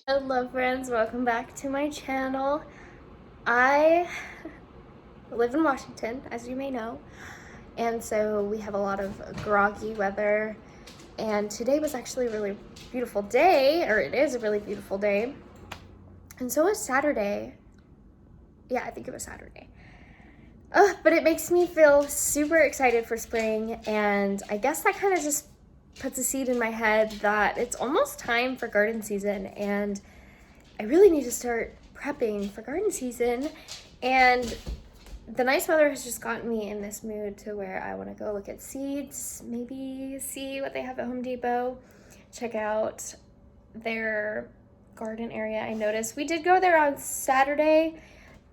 Hello friends, welcome back to my channel. I live in Washington, as you may know, and so we have a lot of groggy weather, and today was actually a really beautiful day, or it is a really beautiful day, and so is Saturday. Yeah, I think it was Saturday. But it makes me feel super excited for spring, and I guess that kind of just puts a seed in my head that it's almost time for garden season, and I really need to start prepping for garden season. And the nice weather has just gotten me in this mood to where I want to go look at seeds, maybe see what they have at Home Depot, check out their garden area. I noticed we did go there on Saturday,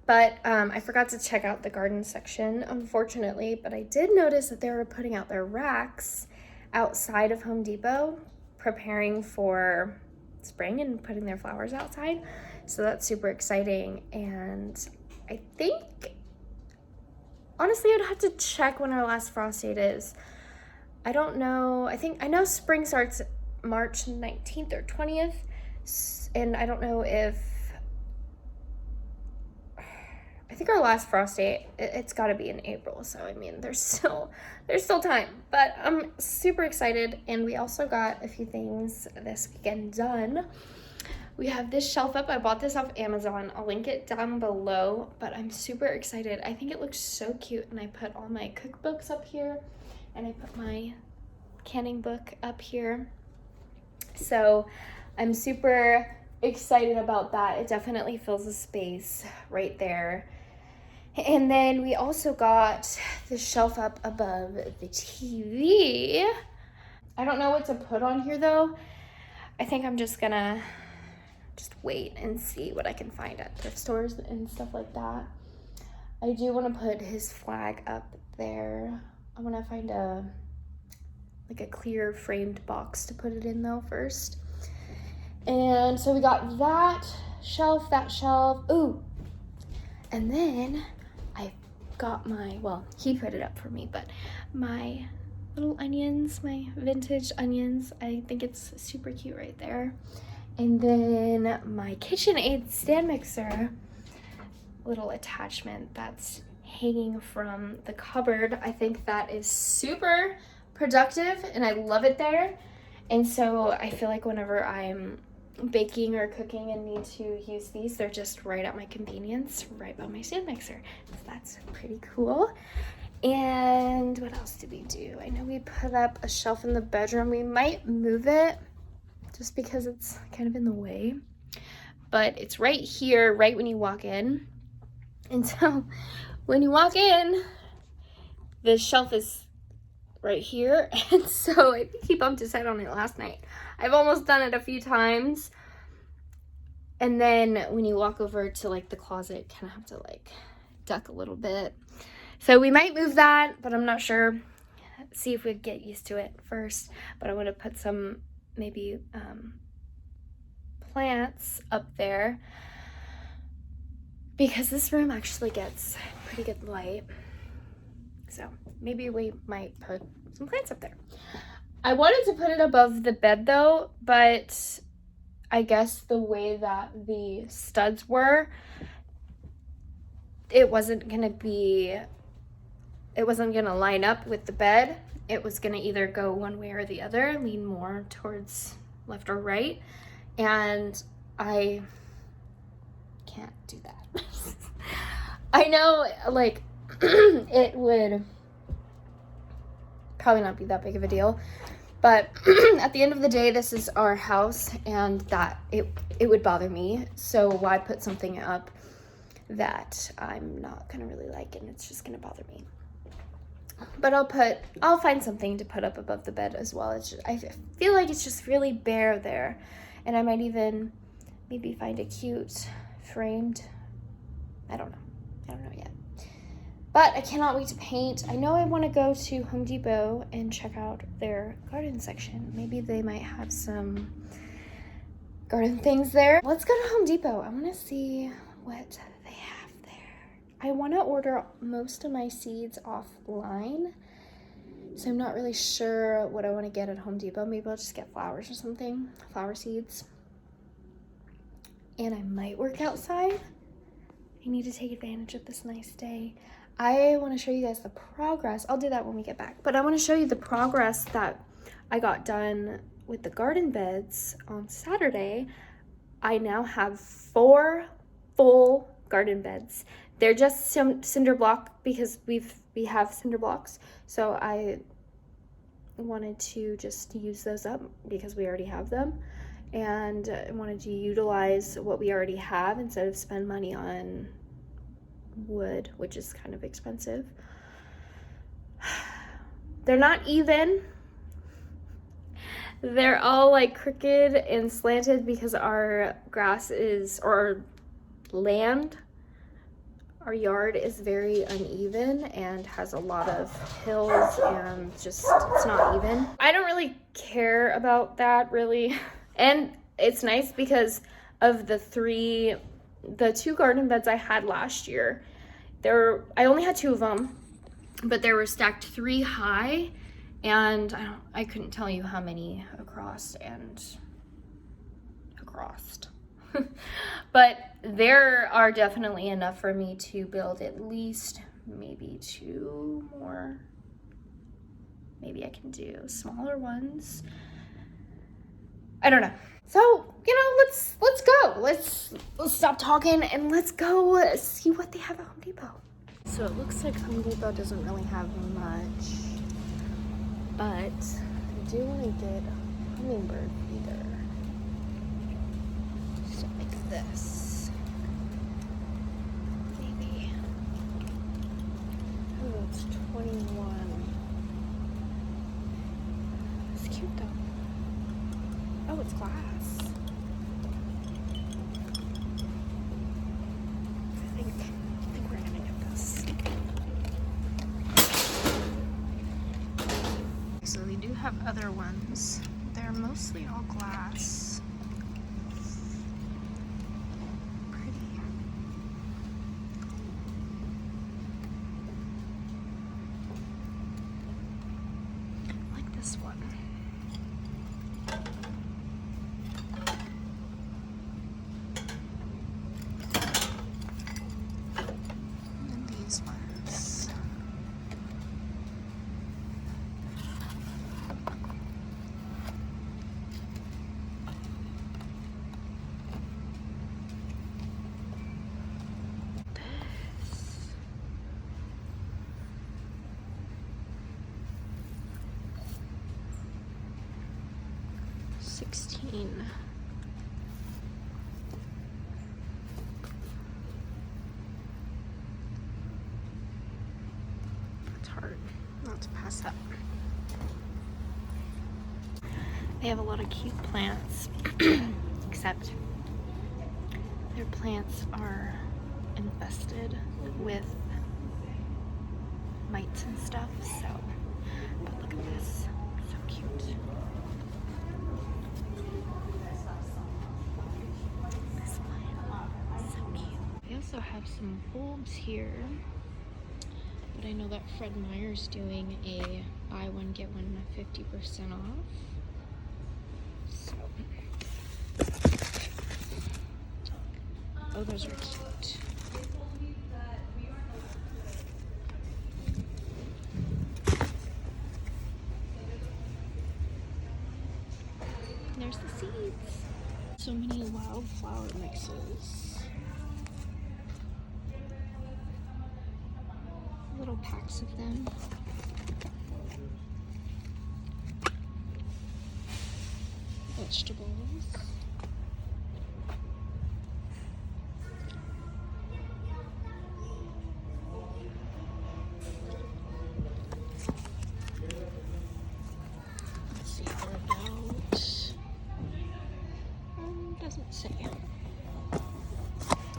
but I forgot to check out the garden section, unfortunately. But I did notice that they were putting out their racks outside of Home Depot, preparing for spring and putting their flowers outside. So that's super exciting. And I think, honestly, I'd have to check when our last frost date is. I don't know. I know spring starts March 19th or 20th. And I don't know if, I think our last frost date, it's got to be in April. So I mean, there's still time. But I'm super excited, and we also got a few things this weekend done. We have this shelf up. I bought this off Amazon. I'll link it down below, but I'm super excited. I think it looks so cute, and I put all my cookbooks up here, and I put my canning book up here. So I'm super excited about that. It definitely fills a space right there. And then we also got the shelf up above the TV. I don't know what to put on here though. I think I'm just gonna wait and see what I can find at thrift stores and stuff like that. I do want to put his flag up there. I want to find a clear framed box to put it in though first. And so we got that shelf. Ooh, and then I got he put it up for me, but my little onions, my vintage onions, I think it's super cute right there. And then my KitchenAid stand mixer, little attachment that's hanging from the cupboard. I think that is super productive, and I love it there. And so I feel like whenever I'm baking or cooking and need to use these, they're just right at my convenience, right by my stand mixer. So that's pretty cool. And what else did we do? I know we put up a shelf in the bedroom. We might move it just because it's kind of in the way, but it's right here, right when you walk in. And so when you walk in, the shelf is right here. And so I think he bumped his head on it last night. I've almost done it a few times. And then when you walk over to the closet, kind of have to duck a little bit. So we might move that, but I'm not sure. See if we get used to it first. But I want to put some maybe plants up there, because this room actually gets pretty good light. So maybe we might put some plants up there. I wanted to put it above the bed though, but I guess the way that the studs were, it wasn't gonna line up with the bed. It was gonna either go one way or the other, lean more towards left or right, and I can't do that. I know it would probably not be that big of a deal, but at the end of the day, this is our house, and that it would bother me. So why put something up that I'm not gonna really like, and it's just gonna bother me? But I'll find something to put up above the bed as well. I feel like it's just really bare there, and I might even maybe find a cute framed. I don't know yet. But I cannot wait to paint. I know I want to go to Home Depot and check out their garden section. Maybe they might have some garden things there. Let's go to Home Depot. I want to see what they have there. I want to order most of my seeds offline, so I'm not really sure what I want to get at Home Depot. Maybe I'll just get flowers or something, flower seeds. and I might work outside. I need to take advantage of this nice day. I want to show you guys the progress. I'll do that when we get back, but I want to show you the progress that I got done with the garden beds on Saturday. I now have 4 full garden beds. They're just some cinder block because we have cinder blocks, so I wanted to just use those up because we already have them, and I wanted to utilize what we already have instead of spend money on wood, which is kind of expensive. They're not even. They're all like crooked and slanted because our grass is, or land, our yard is very uneven and has a lot of hills and just, it's not even. I don't really care about that really. And it's nice because of the 2 garden beds I had last year, I only had 2 of them, but they were stacked 3 high, and I couldn't tell you how many across. But there are definitely enough for me to build at least maybe 2 more. Maybe I can do smaller ones. I don't know. So, let's go. Let's stop talking and let's go see what they have at Home Depot. So it looks like Home Depot doesn't really have much, but I do want to get a hummingbird feeder. So like this. Maybe. Oh, it's 21. It's cute though. Oh, it's glass. I think we're gonna get this. So they do have other ones. They're mostly all glass. Pretty. I like this one. Ones. This 16. Hard not to pass up. They have a lot of cute plants, except their plants are infested with mites and stuff, so, but look at this, so cute. This one, so cute. They also have some bulbs here. But I know that Fred Meyer's doing a buy one, get one 50% off. So. Oh, those are cute. There's the seeds. So many wildflower mixes. Little packs of them. Vegetables. Let's see how about. Doesn't say.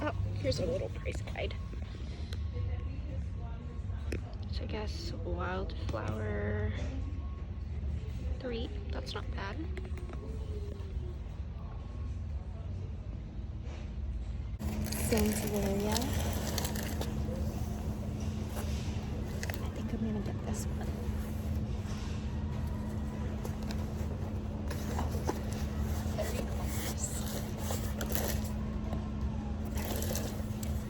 Oh, here's a little price guide. I guess wildflower 3, that's not bad. Sansevieria. I think I'm gonna get this one. $30.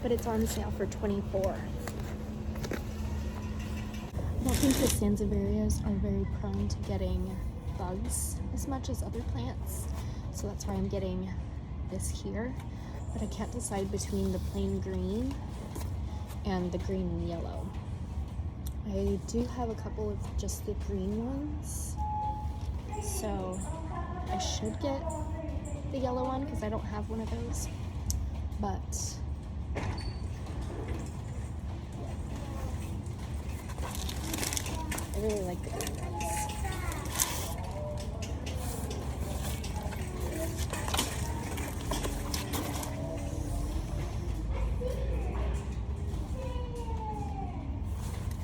but it's on sale for $24. I don't think the Sansevieras are very prone to getting bugs as much as other plants, so that's why I'm getting this here. But I can't decide between the plain green and the green and yellow. I do have a couple of just the green ones, so I should get the yellow one because I don't have one of those. But I really like the green ones.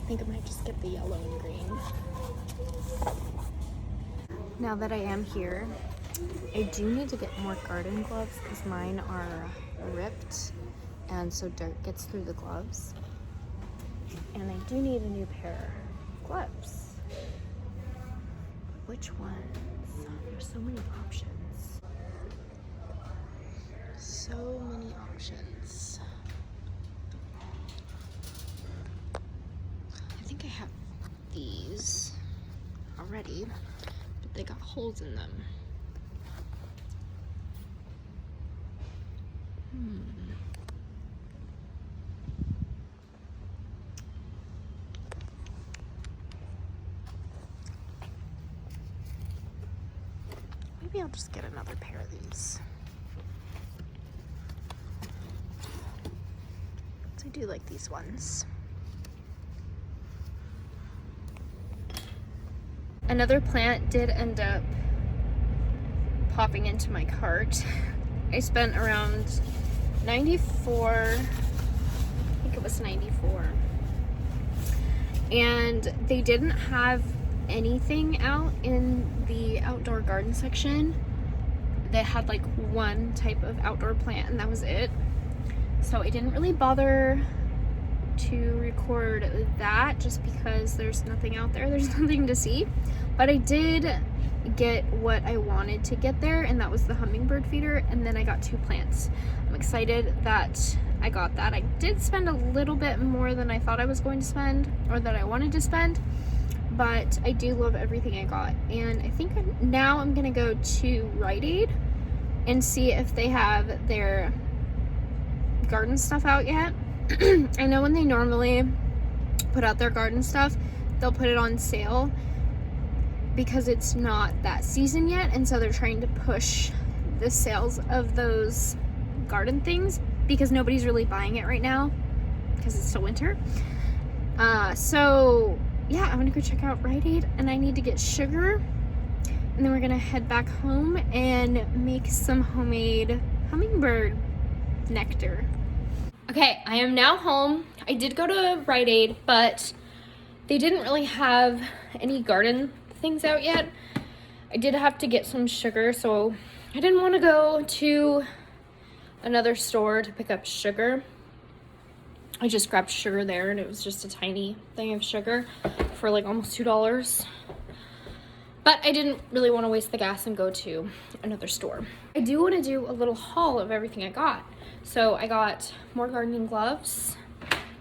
I think I might just get the yellow and green. Now that I am here, I do need to get more garden gloves because mine are ripped and so dirt gets through the gloves. And I do need a new pair of gloves. But which ones? There's so many options. So many options. I think I have these already, but they got holes in them. Maybe I'll just get another pair of these. I do like these ones. Another plant did end up popping into my cart. I spent around 94, I think it was 94. And they didn't have anything out in the outdoor garden section. They had like one type of outdoor plant and that was it. So I didn't really bother to record that just because there's nothing out there, there's nothing to see. But I did get what I wanted to get there, and that was the hummingbird feeder, and then I got 2 plants. I'm excited that I got that. I did spend a little bit more than I thought I was going to spend, or that I wanted to spend, but I do love everything I got. And I think now I'm gonna go to Rite Aid and see if they have their garden stuff out yet. I know when they normally put out their garden stuff, they'll put it on sale because it's not that season yet, and so they're trying to push the sales of those garden things because nobody's really buying it right now because it's still winter. So yeah, I'm gonna go check out Rite Aid, and I need to get sugar, and then we're gonna head back home and make some homemade hummingbird nectar. Okay, I am now home. I did go to Rite Aid, but they didn't really have any garden things out yet. I did have to get some sugar, so I didn't want to go to another store to pick up sugar. I just grabbed sugar there, and it was just a tiny thing of sugar for like almost $2. But I didn't really want to waste the gas and go to another store. I do want to do a little haul of everything I got. So I got more gardening gloves,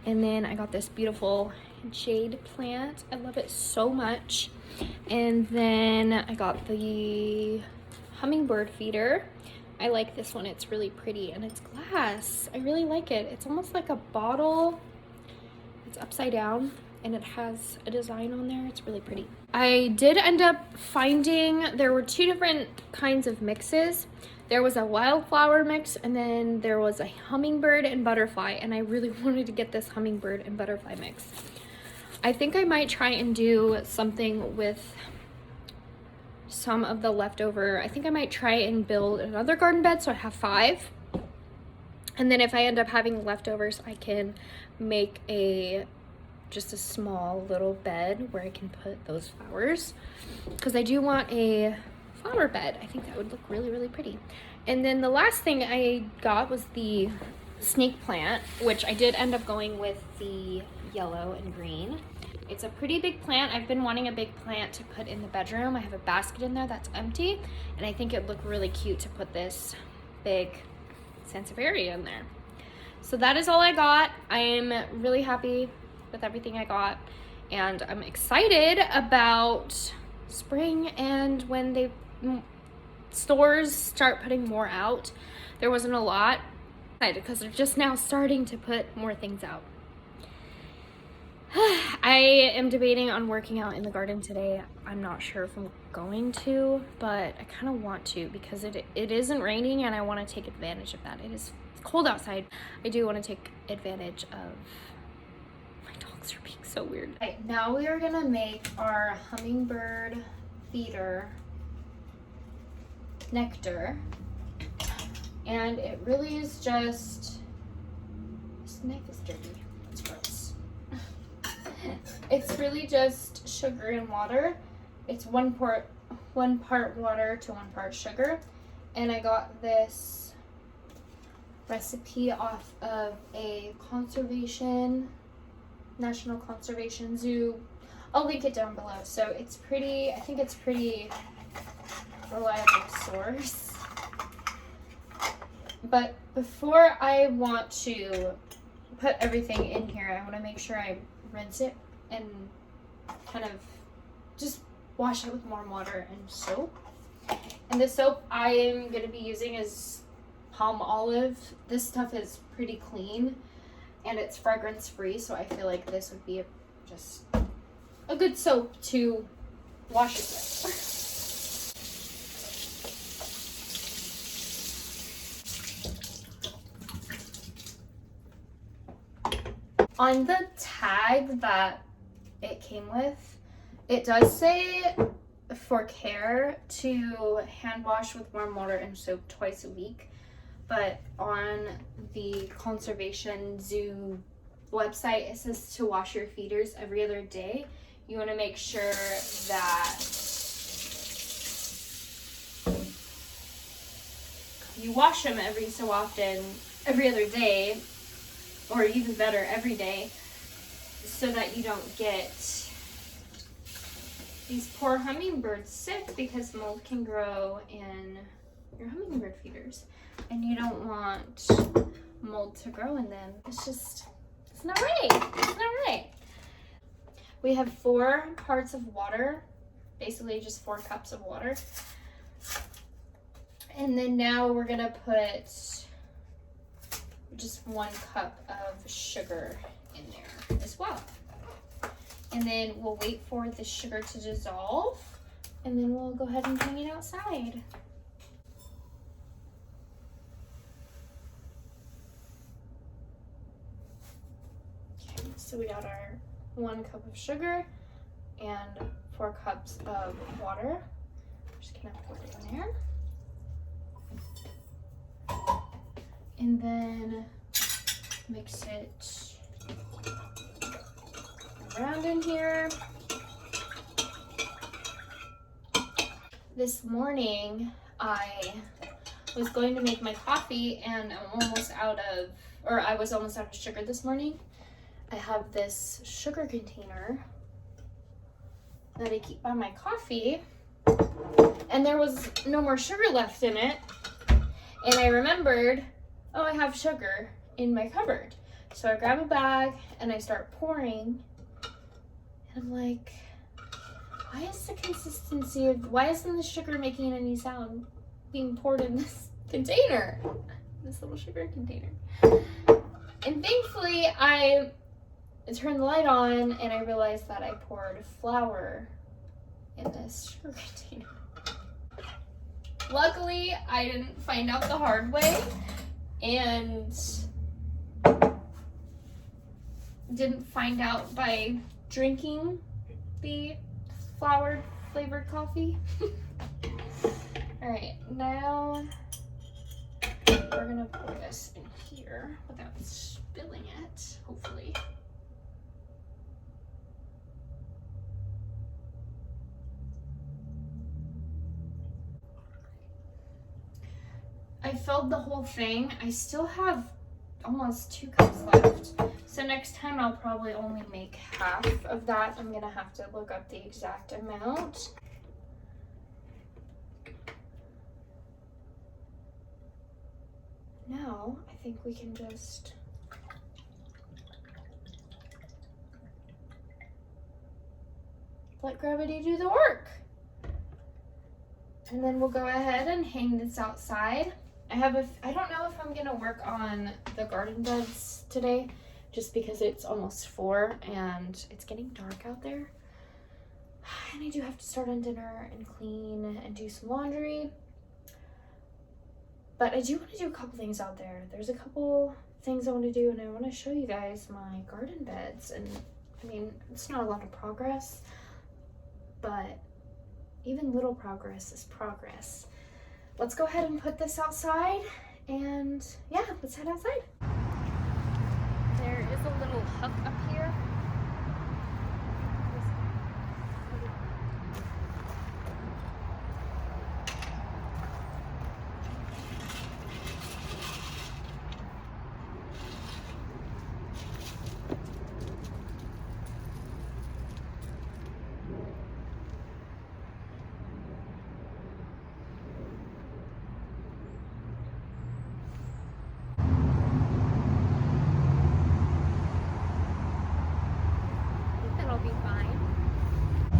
and then I got this beautiful jade plant. I love it so much. And then I got the hummingbird feeder. I like this one. It's really pretty, and it's glass. I really like it. It's almost like a bottle. It's upside down, and it has a design on there. It's really pretty. I did end up finding, there were 2 different kinds of mixes. There was a wildflower mix, and then there was a hummingbird and butterfly, and I really wanted to get this hummingbird and butterfly mix. I think I might try and do something with some of the leftover. I think I might try and build another garden bed so I have 5. And then if I end up having leftovers, I can make just a small little bed where I can put those flowers, because I do want a flower bed. I think that would look really, really pretty. And then the last thing I got was the snake plant, which I did end up going with the yellow and green. It's a pretty big plant. I've been wanting a big plant to put in the bedroom. I have a basket in there that's empty, and I think it'd look really cute to put this big sansevieria in there. So that is all I got. I am really happy with everything I got, and I'm excited about spring and when stores start putting more out. There wasn't a lot, because they're just now starting to put more things out. I am debating on working out in the garden today. I'm not sure if I'm going to, but I kind of want to because it isn't raining and I want to take advantage of that. It is cold outside. I do want to take advantage of... My dogs are being so weird. Okay, now we are gonna make our hummingbird feeder nectar, and it really is just... This knife is dirty. It's gross. It's really just sugar and water. It's one part water to 1 part sugar, and I got this recipe off of a National Conservation Zoo. I'll link it down below. So it's pretty, I think it's pretty reliable source. But before I want to put everything in here, I want to make sure I rinse it and kind of just wash it with warm water and soap. And the soap I am going to be using is palm olive. This stuff is pretty clean and it's fragrance free, so I feel like this would be just a good soap to wash it with. On the tag that it came with, it does say for care to hand wash with warm water and soap twice a week, but on the Conservation Zoo website it says to wash your feeders every other day. You want to make sure that you wash them every so often, every other day, or even better, every day, so that you don't get these poor hummingbirds sick, because mold can grow in your hummingbird feeders and you don't want mold to grow in them. It's not right. It's not right. We have 4 parts of water, basically just 4 cups of water. And then now we're gonna put just 1 cup of sugar in there as well. And then we'll wait for the sugar to dissolve, and then we'll go ahead and hang it outside. Okay, so we got our 1 cup of sugar and 4 cups of water. I'm just gonna pour it in there. And then mix it around in here. This morning I was going to make my coffee and I was almost out of sugar this morning. I have this sugar container that I keep by my coffee, and there was no more sugar left in it. And I remembered, oh, I have sugar in my cupboard. So I grab a bag and I start pouring. And I'm like, why isn't the sugar making any sound being poured in this container? This little sugar container. And thankfully I turned the light on and I realized that I poured flour in this sugar container. Luckily, I didn't find out the hard way and didn't find out by drinking the flour flavored coffee. All right, now we're gonna pour this in here without spilling it, hopefully. I filled the whole thing. I still have almost 2 cups left. So next time I'll probably only make half of that. I'm gonna have to look up the exact amount. Now I think we can just let gravity do the work. And then we'll go ahead and hang this outside. I don't know if I'm gonna work on the garden beds today, just because it's almost 4 and it's getting dark out there. And I do have to start on dinner and clean and do some laundry. But I do want to do a couple things out there. There's a couple things I want to do, and I want to show you guys my garden beds. And I mean, it's not a lot of progress, but even little progress is progress. Let's go ahead and put this outside, and yeah, let's head outside. There is a little hook up here.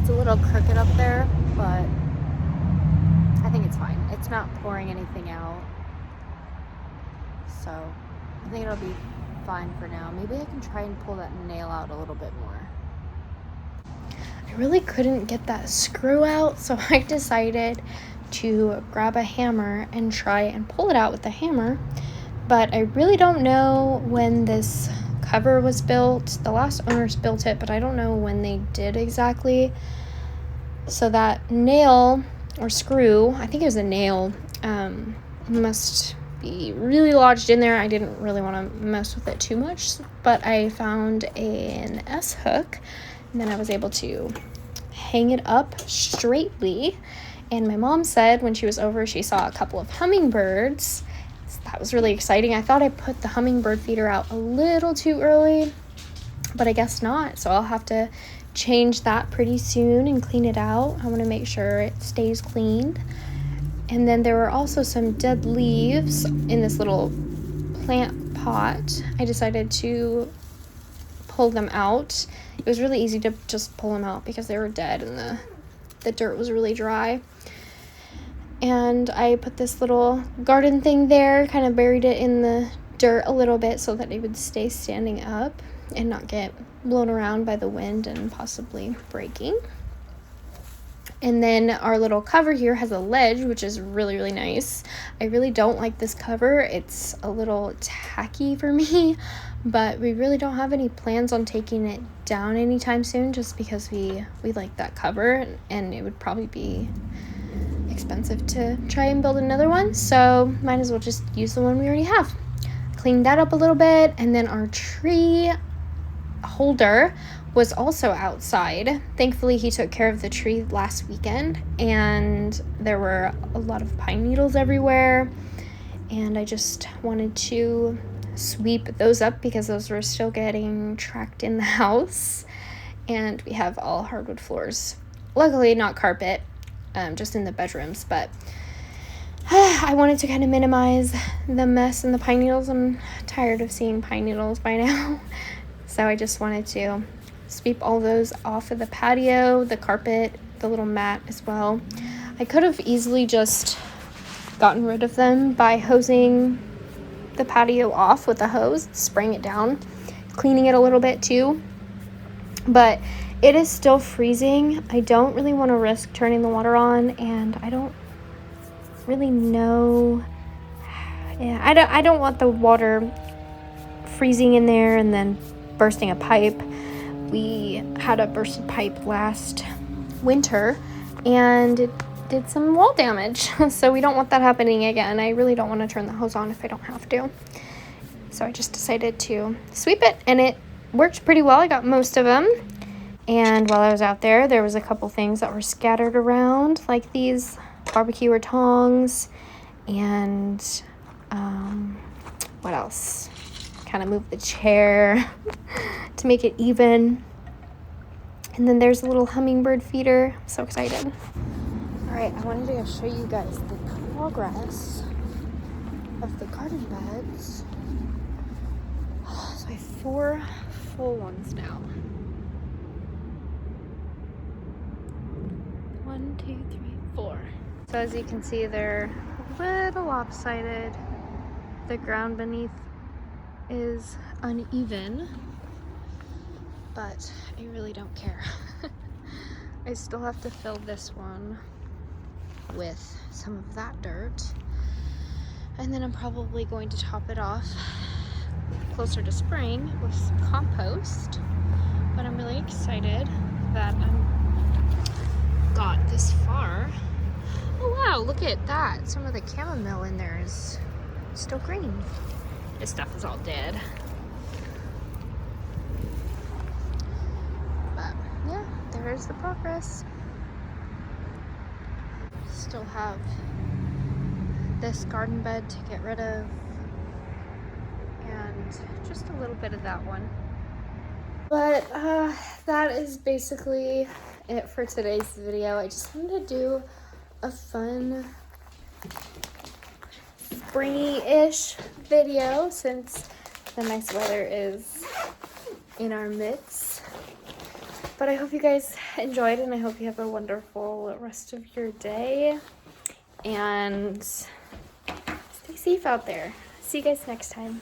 It's a little crooked up there, but I think it's fine. It's not pouring anything out, so I think it'll be fine for now. Maybe I can try and pull that nail out a little bit more. I really couldn't get that screw out, so I decided to grab a hammer and try and pull it out with the hammer, but I really don't know when this cover was built. The last owners built it, but I don't know when they did exactly. So that nail or screw, I think it was a nail, must be really lodged in there. I didn't really want to mess with it too much, but I found an S hook, and then I was able to hang it up straightly. And my mom said when she was over, she saw a couple of hummingbirds. So that was really exciting. I thought I put the hummingbird feeder out a little too early, but I guess not. So I'll have to change that pretty soon and clean it out. I want to make sure it stays cleaned. And then there were also some dead leaves in this little plant pot. I decided to pull them out. It was really easy to just pull them out because they were dead and the dirt was really dry. And I put this little garden thing there, kind of buried it in the dirt a little bit so that it would stay standing up and not get blown around by the wind and possibly breaking. And then our little cover here has a ledge, which is really, really nice. I really don't like this cover. It's a little tacky for me, but we really don't have any plans on taking it down anytime soon, just because we like that cover, and it would probably be expensive to try and build another one, so might as well just use the one we already have. Cleaned that up a little bit, and then our tree holder was also outside. Thankfully, he took care of the tree last weekend, and there were a lot of pine needles everywhere, and I just wanted to sweep those up because those were still getting tracked in the house. And we have all hardwood floors, luckily not carpet, just in the bedrooms, but I wanted to kind of minimize the mess and the pine needles. I'm tired of seeing pine needles by now. So I just wanted to sweep all those off of the patio, the carpet, the little mat as well. I could have easily just gotten rid of them by hosing the patio off with a hose, spraying it down, cleaning it a little bit too. But it is still freezing. I don't really want to risk turning the water on, and I don't really know. Yeah, I don't want the water freezing in there and then bursting a pipe. We had a bursted pipe last winter, and it did some wall damage. So we don't want that happening again. I really don't want to turn the hose on if I don't have to. So I just decided to sweep it, and it worked pretty well. I got most of them. And while I was out there, there was a couple things that were scattered around, like these barbecue tongs, and what else? Kind of moved the chair to make it even. And then there's a little hummingbird feeder. I'm so excited. All right, I wanted to show you guys the progress of the garden beds. So I have 4 full ones now. 1, 2, 3, 4. So as you can see, they're a little lopsided. The ground beneath is uneven, but I really don't care. I still have to fill this one with some of that dirt, and then I'm probably going to top it off closer to spring with some compost. But I'm really excited that I got this far. Oh wow, look at that. Some of the chamomile in there is still green. This stuff is all dead. But yeah, there's the progress. Still have this garden bed to get rid of, and just a little bit of that one. But that is basically it for today's video. I just wanted to do a fun springy-ish video since the nice weather is in our midst. But I hope you guys enjoyed, and I hope you have a wonderful rest of your day. And stay safe out there. See you guys next time.